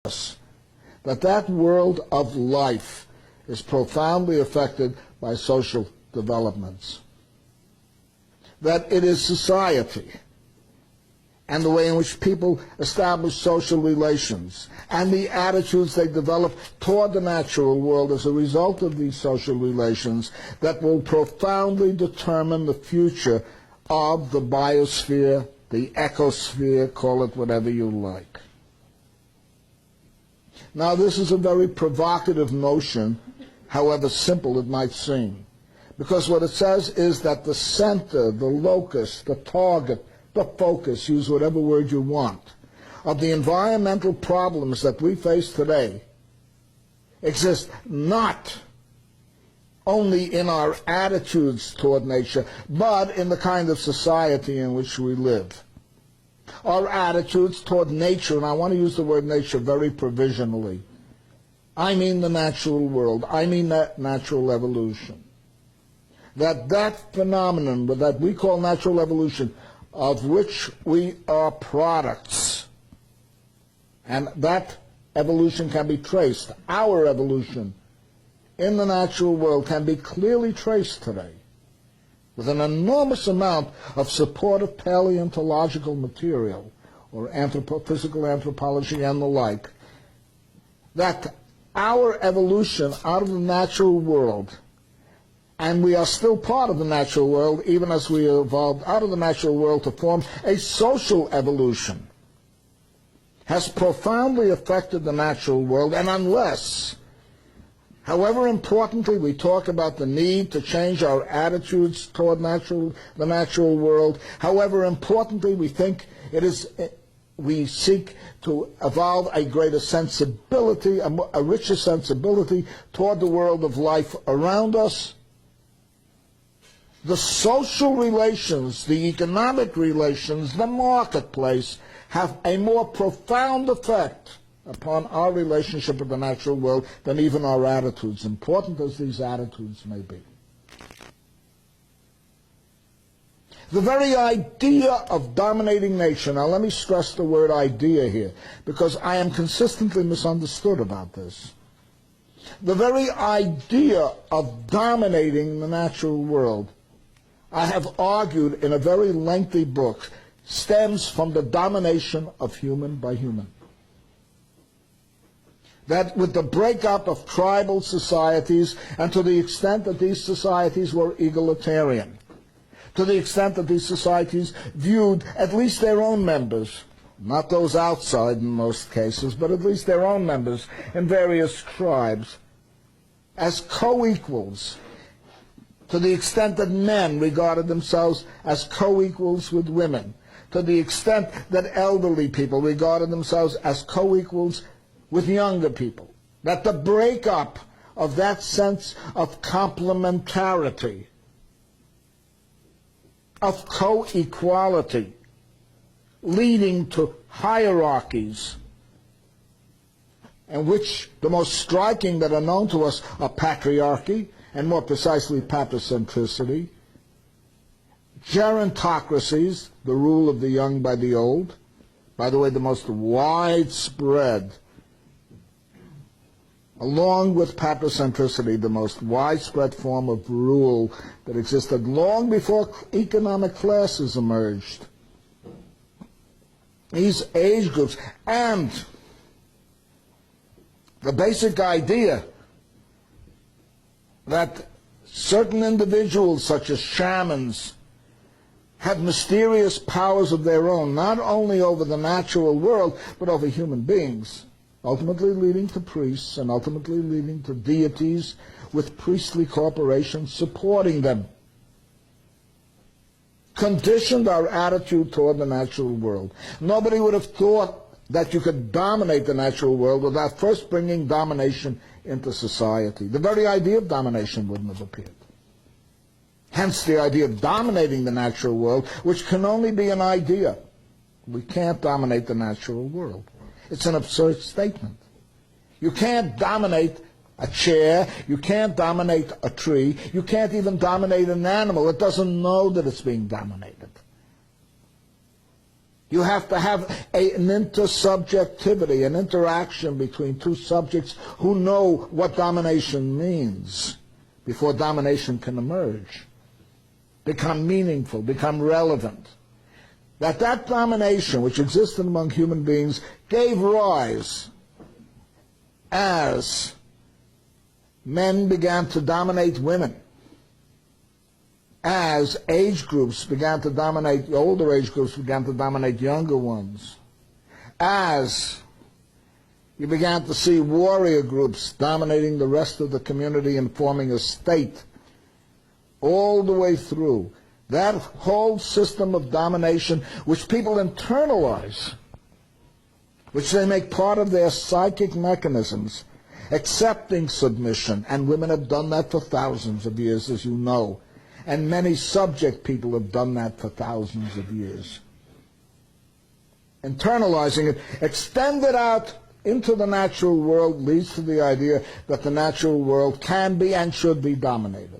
us that that world of life is profoundly affected by social developments, that it is society and the way in which people establish social relations and the attitudes they develop toward the natural world as a result of these social relations that will profoundly determine the future of the biosphere, the ecosphere, call it whatever you like. Now, this is a very provocative notion, however simple it might seem, because what it says is that the center, the locus, the target, the focus, use whatever word you want, of the environmental problems that we face today exist not only in our attitudes toward nature, but in the kind of society in which we live. Our attitudes toward nature, and I want to use the word nature very provisionally. I mean the natural world. I mean that natural evolution. That phenomenon that we call natural evolution, of which we are products, and that evolution can be traced, our evolution in the natural world can be clearly traced today with an enormous amount of supportive paleontological material, or physical anthropology and the like, that our evolution out of the natural world, and we are still part of the natural world even as we evolved out of the natural world to form a social evolution, has profoundly affected the natural world. And unless, however importantly we talk about the need to change our attitudes toward the natural world, however importantly we think it is, we seek to evolve a greater sensibility, a richer sensibility toward the world of life around us, the social relations, the economic relations, the marketplace have a more profound effect upon our relationship with the natural world than even our attitudes, important as these attitudes may be. The very idea of dominating nature, now let me stress the word idea here, because I am consistently misunderstood about this. The very idea of dominating the natural world, I have argued in a very lengthy book, stems from the domination of human by human. That with the breakup of tribal societies, and to the extent that these societies were egalitarian, to the extent that these societies viewed at least their own members, not those outside in most cases, but at least their own members in various tribes, as co-equals, to the extent that men regarded themselves as co-equals with women, to the extent that elderly people regarded themselves as co-equals with younger people, that the breakup of that sense of complementarity, of co-equality, leading to hierarchies, and which the most striking that are known to us are patriarchy, and more precisely patricentricity, gerontocracies, the rule of the young by the old. By the way, the most widespread, along with patricentricity, the most widespread form of rule that existed long before economic classes emerged. These age groups, and the basic idea that certain individuals, such as shamans, have mysterious powers of their own, not only over the natural world, but over human beings, ultimately leading to priests and ultimately leading to deities with priestly corporations supporting them, conditioned our attitude toward the natural world. Nobody would have thought that you could dominate the natural world without first bringing domination into society. The very idea of domination wouldn't have appeared. Hence the idea of dominating the natural world, which can only be an idea. We can't dominate the natural world. It's an absurd statement. You can't dominate a chair, you can't dominate a tree, you can't even dominate an animal. It doesn't know that it's being dominated. You have to have an intersubjectivity, an interaction between two subjects who know what domination means before domination can emerge, become meaningful, become relevant. That domination which existed among human beings gave rise as men began to dominate women, as age groups began to dominate, the older age groups began to dominate younger ones, as you began to see warrior groups dominating the rest of the community and forming a state, all the way through. That whole system of domination, which people internalize, which they make part of their psychic mechanisms, accepting submission, and women have done that for thousands of years, as you know. And many subject people have done that for thousands of years. Internalizing it, extended out into the natural world, leads to the idea that the natural world can be and should be dominated.